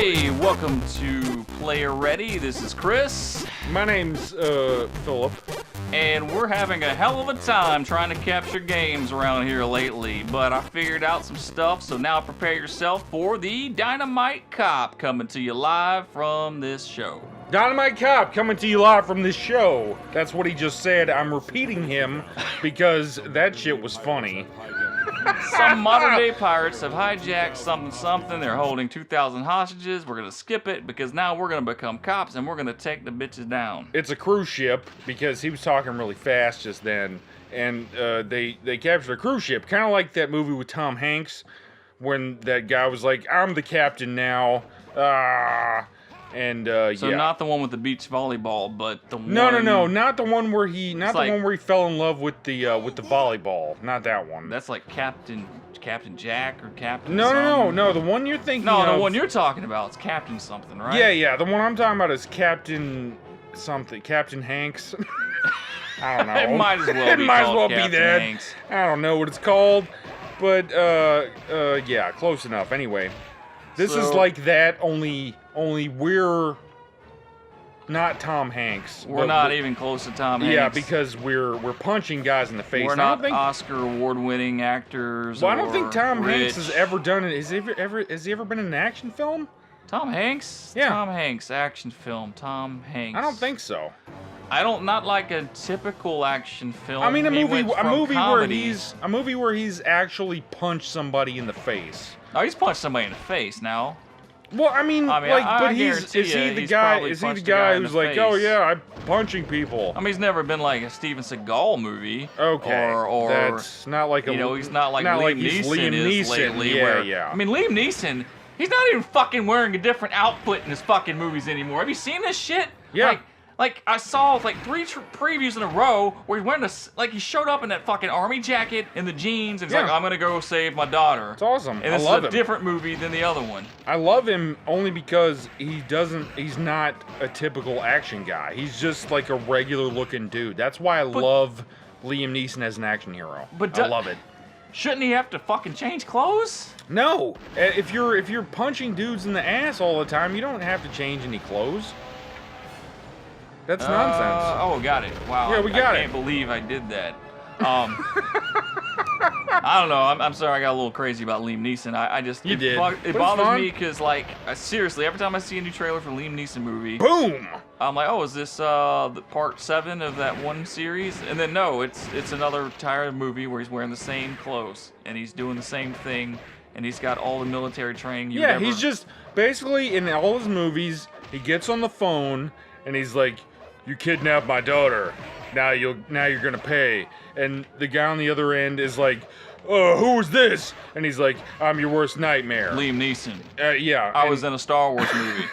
Hey, welcome to Player Ready. This is Chris. My name's Philip. And we're having a hell of a time trying to capture games around here lately. But I figured out some stuff, so now prepare yourself for the Dynamite Cop coming to you live from this show. Dynamite Cop coming to you live from this show. That's what he just said. I'm repeating him because that shit was funny. Some modern-day pirates have hijacked something. They're holding 2,000 hostages. We're going to skip it because now we're going to become cops and we're going to take the bitches down. It's a cruise ship because he was talking really fast just then. And they captured a cruise ship. Kind of like that movie with Tom Hanks when that guy was like, I'm the captain now. So not the one with the beach volleyball, but the one... No, not the one where he one where he fell in love with the volleyball. Not that one. That's like Captain Jack or Captain No, the one you're thinking of... No, the one you're talking about is Captain something, right? Yeah, the one I'm talking about is Captain something. Captain Hanks. I don't know. It might as well be Captain that. Hanks. I don't know what it's called, but yeah, close enough. Anyway, this is like that, only we're not Tom Hanks. We're not even close to Tom Hanks. Yeah, because we're punching guys in the face. We're not Oscar award-winning actors. Well, I don't think Tom Hanks has ever done it. Has he ever been in an action film? Tom Hanks? Yeah. Tom Hanks, action film. Tom Hanks. I don't think so. Not like a typical action film. I mean, a movie where he's actually punched somebody in the face. Oh, he's punched somebody in the face now. Well, is he the guy who's like, oh yeah, I'm punching people? I mean, he's never been like a Steven Seagal movie. Okay, or that's not like a... he's not like Liam Neeson is lately. Yeah. I mean, Liam Neeson, he's not even fucking wearing a different outfit in his fucking movies anymore. Have you seen this shit? Yeah. Like I saw like 3 previews in a row where he's wearing he showed up in that fucking army jacket and the jeans and he's like, I'm gonna go save my daughter. It's awesome. And this is a different movie than the other one. I love him only because he's not a typical action guy. He's just like a regular looking dude. That's why I love Liam Neeson as an action hero. I love it. Shouldn't he have to fucking change clothes? No. If you're punching dudes in the ass all the time, you don't have to change any clothes. That's nonsense. Oh, got it. Wow. Yeah, we got it. I can't believe I did that. I don't know. I'm sorry I got a little crazy about Liam Neeson. It bothers me because, like, seriously, every time I see a new trailer for Liam Neeson movie, boom! I'm like, oh, is this the part 7 of that one series? And then no, it's another tired movie where he's wearing the same clothes and he's doing the same thing and he's got all the military training. He's just basically in all his movies. He gets on the phone and he's like, "You kidnapped my daughter. Now you're gonna pay." And the guy on the other end is like, "Who is this?" And he's like, "I'm your worst nightmare." Liam Neeson. Yeah. I was in a Star Wars movie.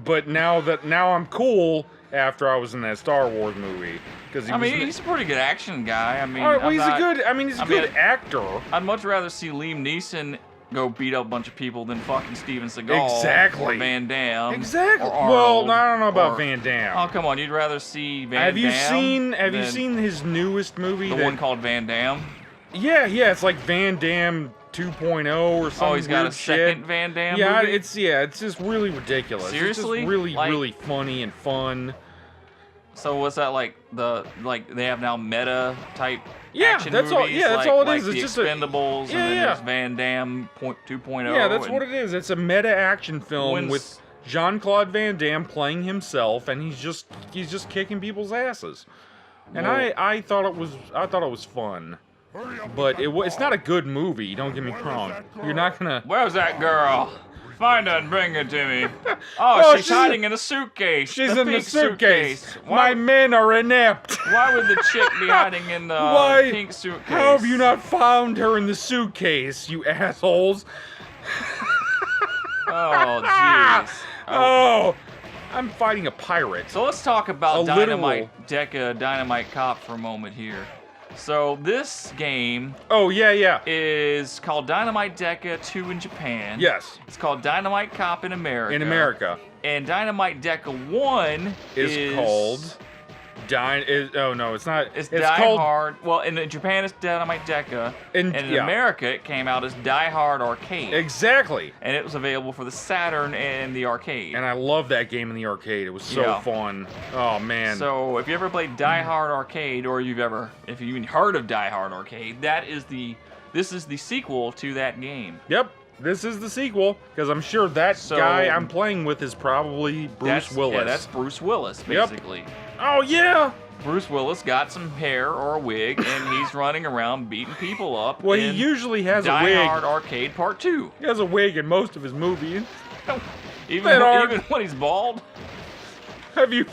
But now I'm cool after I was in that Star Wars movie because he's a pretty good action guy. I mean, he's a good actor. I'd much rather see Liam Neeson go beat up a bunch of people than fucking Steven Seagal. Exactly. Or Van Damme. Exactly. Or Arnold, well, I don't know about Van Damme. Oh, come on. You'd rather see Van Have Damme? Have you seen his newest movie? The one called Van Damme? Yeah. It's like Van Damme 2.0 or something. Oh, he's got a second Van Damme movie? It's just really ridiculous. Seriously? It's just really funny and fun. So what's that like? They have now meta type action that's movies? All. Yeah, that's all it is. It's just Expendables, and then there's Van Damme 2.0. Yeah, that's what it is. It's a meta action film with Jean-Claude Van Damme playing himself, and he's just kicking people's asses. And I thought it was fun. But it's not a good movie. Don't get me wrong. You're not gonna. Where's that girl? Find her and bring her to me. Oh, she's hiding in a suitcase. She's in the suitcase. My men are inept. Why would the chick be hiding in the pink suitcase? How have you not found her in the suitcase, you assholes? Oh, jeez. Oh, I'm fighting a pirate. So let's talk about Dynamite Deka, Dynamite Cop for a moment here. So this game is called Dynamite Deka 2 in Japan. Yes. It's called Dynamite Cop in America. In America. And Dynamite Deka 1 is called Oh no, it's not. It's It's Die called Hard. Well, in Japan it's Dynamite Deka, and in yeah. America it came out as Die Hard Arcade. Exactly. And it was available for the Saturn and the arcade. And I love that game in the arcade. It was so fun. Oh man. So if you ever played Die Hard Arcade, or if you even heard of Die Hard Arcade, this is the sequel to that game. Yep. This is the sequel, because I'm sure that guy I'm playing with is probably Bruce Willis. Yeah, that's Bruce Willis, basically. Yep. Oh, yeah! Bruce Willis got some hair or a wig, and he's running around beating people up. Well, he usually has a wig. Die Hard Arcade Part 2. He has a wig in most of his movies. even when he's bald? Have you?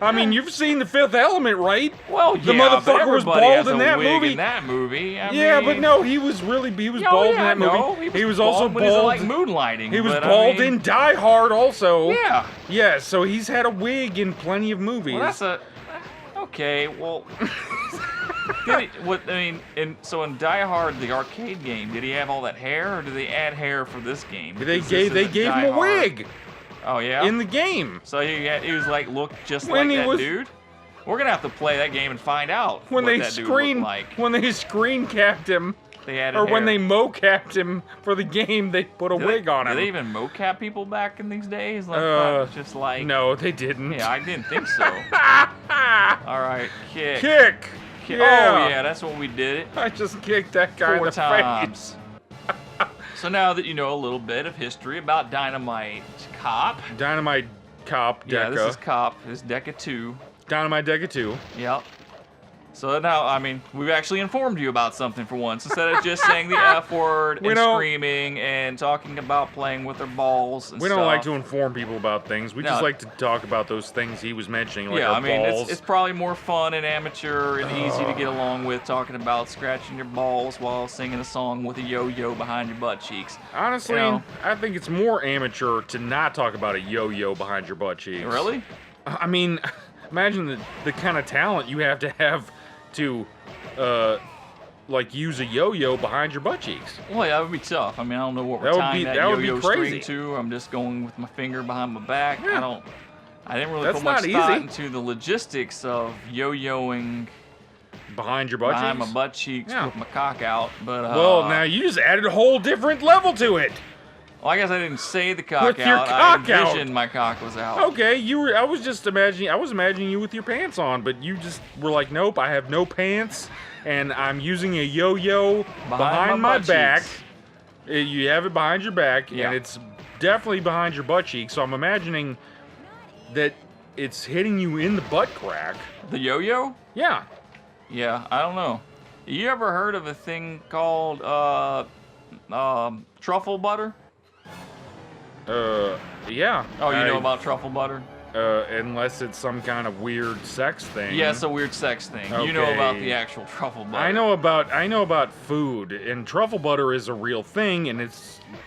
I mean, you've seen The Fifth Element, right? Well, yeah, the motherfucker was bald in that movie. In that movie, but no, he was bald in that movie. He was also bald. When he's like moonlighting. He was bald in Die Hard, also. Yeah. Yeah, so he's had a wig in plenty of movies. Well, that's okay. Well, so in Die Hard, the arcade game, did he have all that hair, or did they add hair for this game? They gave him a wig. Oh yeah. In the game. So he was like looked just like that dude. We're gonna have to play that game and find out when what they that dude looked like. When they screen capped him. They added or hair. when they mocapped him for the game, they put a wig on him. Did they even mocap people back in these days? Like, just like. No, they didn't. Yeah, I didn't think so. All right, kick. Kick. Yeah. Oh yeah, that's what we did it. I just kicked that guy 4 in the times. face. So now that you know a little bit of history about Dynamite Cop. Dynamite Cop Deka. Yeah, this is Cop. This is Deka 2. Dynamite Deka 2. Yep. So now, I mean, we've actually informed you about something for once. Instead of just saying the F word and screaming and talking about playing with their balls and We stuff. don't like to inform people about things. We just like to talk about those things he was mentioning, like our balls. It's probably more fun and amateur and easy to get along with, talking about scratching your balls while singing a song with a yo-yo behind your butt cheeks. Honestly, I think it's more amateur to not talk about a yo-yo behind your butt cheeks. Really? I mean, imagine the kind of talent you have to like use a yo-yo behind your butt cheeks. Well, yeah, that would be tough. I mean, I don't know what we're tying that yo-yo string to. I'm just going with my finger behind my back. Yeah. I didn't really put much thought into the logistics of yo-yoing behind your butt cheeks? Behind my butt cheeks with my cock out. But well, now you just added a whole different level to it. Well, I guess I didn't say the cock with out. Your cock I envisioned my cock was out. Okay, I was imagining you with your pants on, but you just were like, nope, I have no pants, and I'm using a yo-yo behind my back. You have it behind your back, and it's definitely behind your butt cheek. So I'm imagining that it's hitting you in the butt crack. The yo-yo? Yeah. Yeah, I don't know. You ever heard of a thing called truffle butter? Yeah. Oh, you know about truffle butter? Unless it's some kind of weird sex thing. Yeah, it's a weird sex thing. Okay. You know about the actual truffle butter. I know about food, and truffle butter is a real thing, and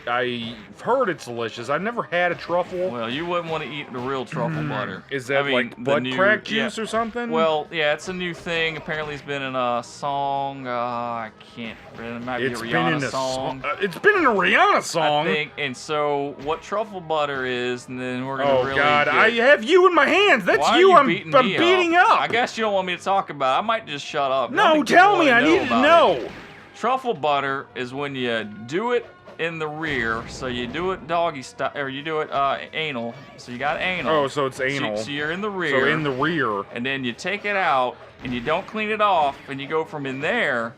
I've heard it's delicious. I've never had a truffle. Well, you wouldn't want to eat the real truffle butter. Is that like butt crack juice or something? Well, yeah, it's a new thing. Apparently, it's been in a song. I can't remember. It might be a Rihanna song. It's been in a Rihanna song. I think. And so, what truffle butter is, and then we're gonna really. Oh God, I have you in my hands. That's you. I'm beating up. I guess you don't want me to talk about it. I might just shut up. No, tell me. I need to know. Truffle butter is when you do it in the rear, so you do it doggy style, or you do it anal. So you got anal. Oh, so it's anal. So you're in the rear. So in the rear. And then you take it out, and you don't clean it off, and you go from in there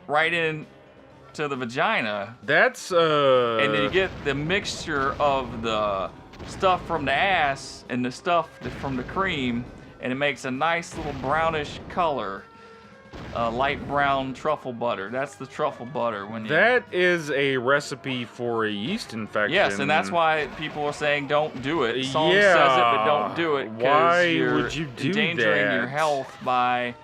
right in to the vagina. That's And then you get the mixture of the stuff from the ass and the stuff from the cream, and it makes a nice little brownish color. Light brown truffle butter. That's the truffle butter. That is a recipe for a yeast infection. Yes, and that's why people are saying don't do it. Song says it, but don't do it. Why would you do that? Endangering your health by...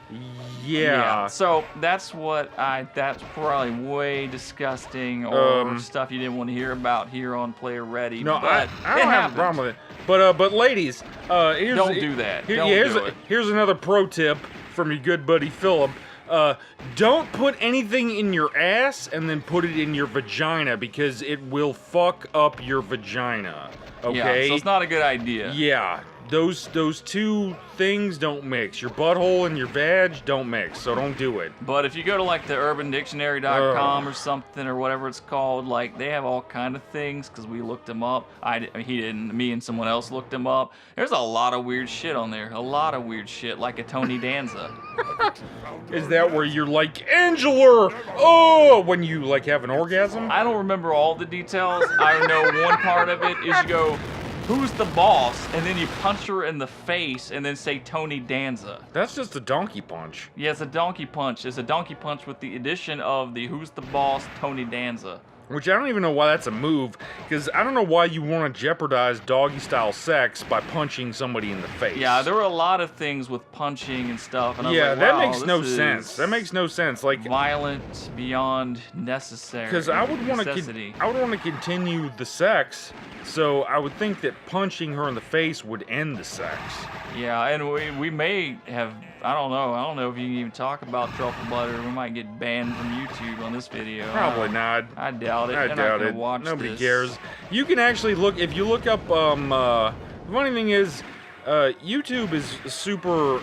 Yeah. So that's probably way disgusting or stuff you didn't want to hear about here on Player Ready. No, I don't have a problem with it. But ladies, don't do that. Here's another pro tip from your good buddy Philip. Don't put anything in your ass and then put it in your vagina, because it will fuck up your vagina. Okay? Yeah, so it's not a good idea. Yeah. those two things don't mix. Your butthole and your vag don't mix, so don't do it. But if you go to like the urbandictionary.com or something or whatever it's called, like they have all kind of things because we looked them up. He didn't. Me and someone else looked them up. There's a lot of weird shit on there. A lot of weird shit, like a Tony Danza. Is that where you're like, Angela? Oh, when you like have an orgasm? I don't remember all the details. I know one part of it is you go, "Who's the boss?" and then you punch her in the face and then say Tony Danza. That's just a donkey punch. Yeah, it's a donkey punch. It's a donkey punch with the addition of the "Who's the boss?" Tony Danza. Which I don't even know why that's a move, because I don't know why you want to jeopardize doggy-style sex by punching somebody in the face. Yeah, there were a lot of things with punching and stuff, and I was yeah, like, that wow, makes no sense. That makes no sense. Like violent beyond necessary. Because I would want to continue the sex, so I would think that punching her in the face would end the sex. Yeah, and we may have. I don't know if you can even talk about truffle butter. We might get banned from YouTube on this video. Probably not. I doubt it. I doubt it. Nobody cares. You can actually look, if you look up, the funny thing is, YouTube is super,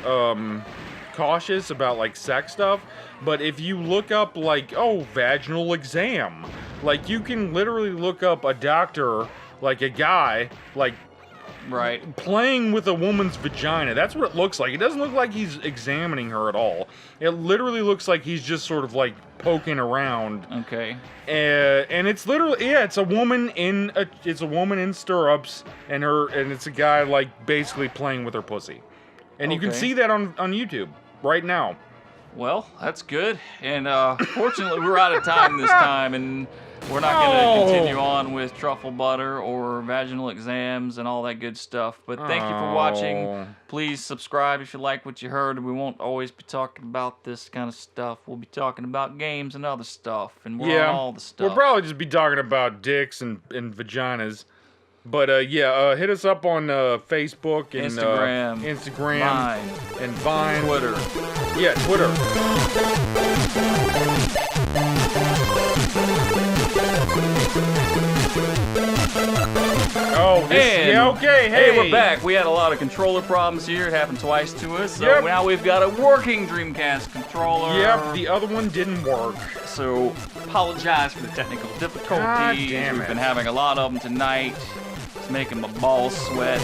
cautious about, like, sex stuff, but if you look up, like, vaginal exam, like, you can literally look up a doctor, like, a guy, like, right, playing with a woman's vagina. That's what it looks like. It doesn't look like he's examining her at all. It literally looks like he's just sort of like poking around. Okay. And it's literally, it's a woman in stirrups, and it's a guy like basically playing with her pussy. And you can see that on YouTube right now. Well, that's good. And fortunately, we're out of time this time, and we're not going to continue on with truffle butter or vaginal exams and all that good stuff. But thank you for watching. Please subscribe if you like what you heard. We won't always be talking about this kind of stuff. We'll be talking about games and other stuff, and we're on all the stuff. We'll probably just be talking about dicks and vaginas. But hit us up on Facebook and Instagram, Vine, Twitter. Yeah, Twitter. Hey, we're back. We had a lot of controller problems here. It happened twice to us. So now we've got a working Dreamcast controller. Yep, the other one didn't work. So apologize for the technical difficulties. We've been having a lot of them tonight. It's making my balls sweat.